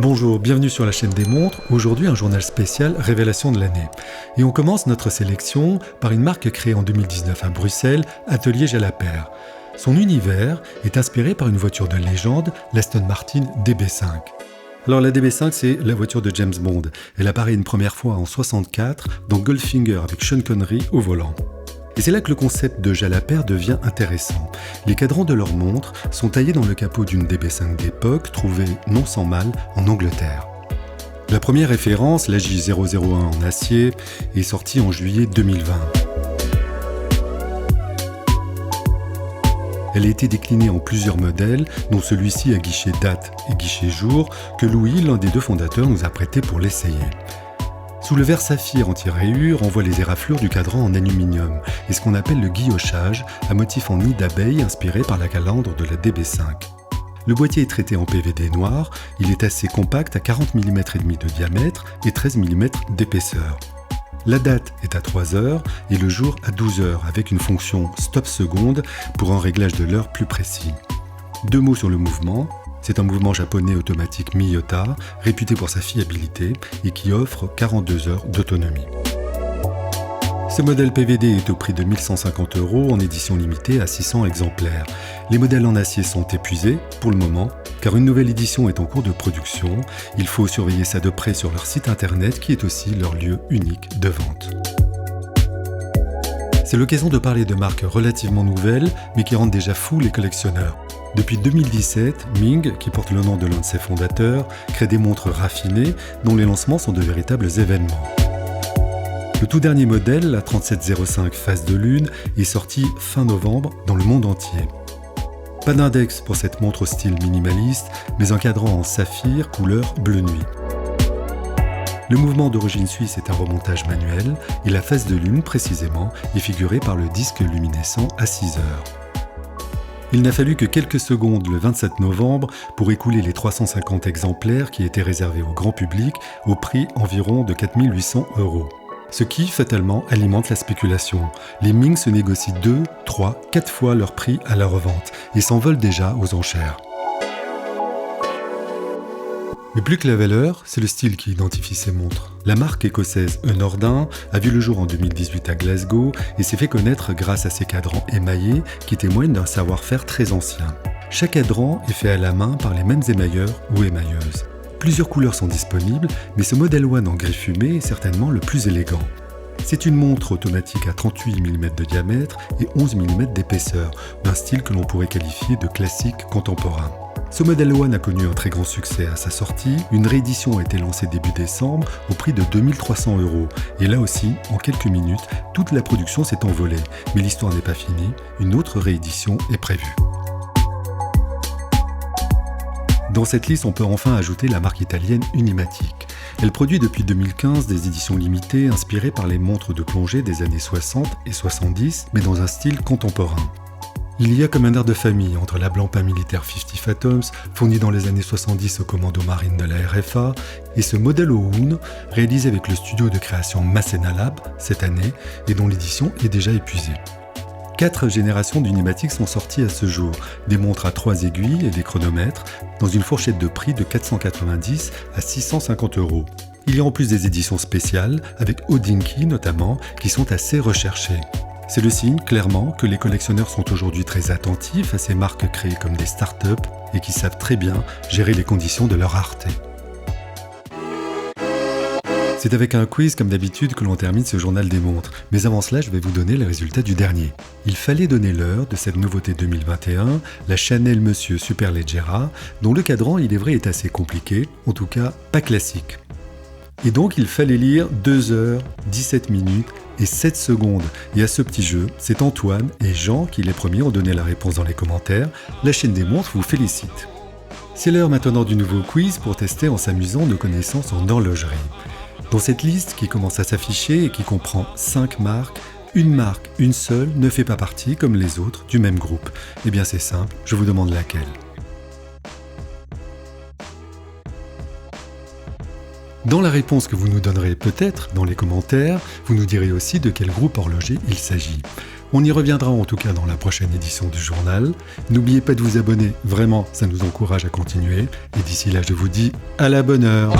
Bonjour, bienvenue sur la chaîne des montres. Aujourd'hui, un journal spécial révélation de l'année. Et on commence notre sélection par une marque créée en 2019 à Bruxelles, Atelier Jalabert. Son univers est inspiré par une voiture de légende, l'Aston Martin DB5. Alors la DB5, c'est la voiture de James Bond. Elle apparaît une première fois en 1964 dans Goldfinger avec Sean Connery au volant. Et c'est là que le concept de Jalabert devient intéressant. Les cadrans de leur montre sont taillés dans le capot d'une DB5 d'époque, trouvée non sans mal en Angleterre. La première référence, la J001 en acier, est sortie en juillet 2020. Elle a été déclinée en plusieurs modèles, dont celui-ci à guichet date et guichet jour, que Louis, l'un des deux fondateurs, nous a prêté pour l'essayer. Sous le verre saphir anti-rayures, on voit les éraflures du cadran en aluminium et ce qu'on appelle le guillochage, à motif en nid d'abeille inspiré par la calandre de la DB5. Le boîtier est traité en PVD noir, il est assez compact à 40 mm et demi de diamètre et 13 mm d'épaisseur. La date est à 3 heures et le jour à 12 heures avec une fonction stop seconde pour un réglage de l'heure plus précis. Deux mots sur le mouvement. C'est un mouvement japonais automatique Miyota, réputé pour sa fiabilité et qui offre 42 heures d'autonomie. Ce modèle PVD est au prix de 1 150 € en édition limitée à 600 exemplaires. Les modèles en acier sont épuisés pour le moment, car une nouvelle édition est en cours de production. Il faut surveiller ça de près sur leur site internet qui est aussi leur lieu unique de vente. C'est l'occasion de parler de marques relativement nouvelles, mais qui rendent déjà fous les collectionneurs. Depuis 2017, Ming, qui porte le nom de l'un de ses fondateurs, crée des montres raffinées dont les lancements sont de véritables événements. Le tout dernier modèle, la 3705 Phase de Lune, est sorti fin novembre dans le monde entier. Pas d'index pour cette montre au style minimaliste, mais un cadran en saphir couleur bleu nuit. Le mouvement d'origine suisse est un remontage manuel et la phase de lune, précisément, est figurée par le disque luminescent à 6 heures. Il n'a fallu que quelques secondes le 27 novembre pour écouler les 350 exemplaires qui étaient réservés au grand public au prix environ de 4 800 €. Ce qui, fatalement, alimente la spéculation. Les Ming se négocient 2, 3, 4 fois leur prix à la revente et s'envolent déjà aux enchères. Mais plus que la valeur, c'est le style qui identifie ces montres. La marque écossaise Nordin a vu le jour en 2018 à Glasgow et s'est fait connaître grâce à ses cadrans émaillés qui témoignent d'un savoir-faire très ancien. Chaque cadran est fait à la main par les mêmes émailleurs ou émailleuses. Plusieurs couleurs sont disponibles, mais ce modèle One en gris fumé est certainement le plus élégant. C'est une montre automatique à 38 mm de diamètre et 11 mm d'épaisseur, d'un style que l'on pourrait qualifier de classique contemporain. Ce modèle One a connu un très grand succès à sa sortie, une réédition a été lancée début décembre au prix de 2300 €. Et là aussi, en quelques minutes, toute la production s'est envolée. Mais l'histoire n'est pas finie, une autre réédition est prévue. Dans cette liste, on peut enfin ajouter la marque italienne Unimatic. Elle produit depuis 2015 des éditions limitées inspirées par les montres de plongée des années 60 et 70, mais dans un style contemporain. Il y a comme un air de famille entre la Blancpain militaire 50 Fathoms, fournie dans les années 70 au commando marine de la RFA, et ce modèle Oun, réalisé avec le studio de création Masséna Lab cette année, et dont l'édition est déjà épuisée. 4 générations d'Unimatic sont sorties à ce jour, des montres à 3 aiguilles et des chronomètres, dans une fourchette de prix de 490 à 650 €. Il y a en plus des éditions spéciales, avec Hodinkee notamment, qui sont assez recherchées. C'est le signe, clairement, que les collectionneurs sont aujourd'hui très attentifs à ces marques créées comme des startups et qui savent très bien gérer les conditions de leur rareté. C'est avec un quiz comme d'habitude que l'on termine ce journal des montres, mais avant cela je vais vous donner les résultats du dernier. Il fallait donner l'heure de cette nouveauté 2021, la Chanel Monsieur Superleggera, dont le cadran il est vrai est assez compliqué, en tout cas pas classique. Et donc il fallait lire 2 heures, 17 minutes et 7 secondes. Et à ce petit jeu, c'est Antoine et Jean qui les premiers ont donné la réponse dans les commentaires. La chaîne des montres vous félicite. C'est l'heure maintenant du nouveau quiz pour tester en s'amusant nos connaissances en horlogerie. Dans cette liste qui commence à s'afficher et qui comprend 5 marques, une seule ne fait pas partie, comme les autres, du même groupe. Eh bien c'est simple, je vous demande laquelle. Dans la réponse que vous nous donnerez peut-être dans les commentaires, vous nous direz aussi de quel groupe horloger il s'agit. On y reviendra en tout cas dans la prochaine édition du journal. N'oubliez pas de vous abonner, vraiment, ça nous encourage à continuer. Et d'ici là, je vous dis à la bonne heure.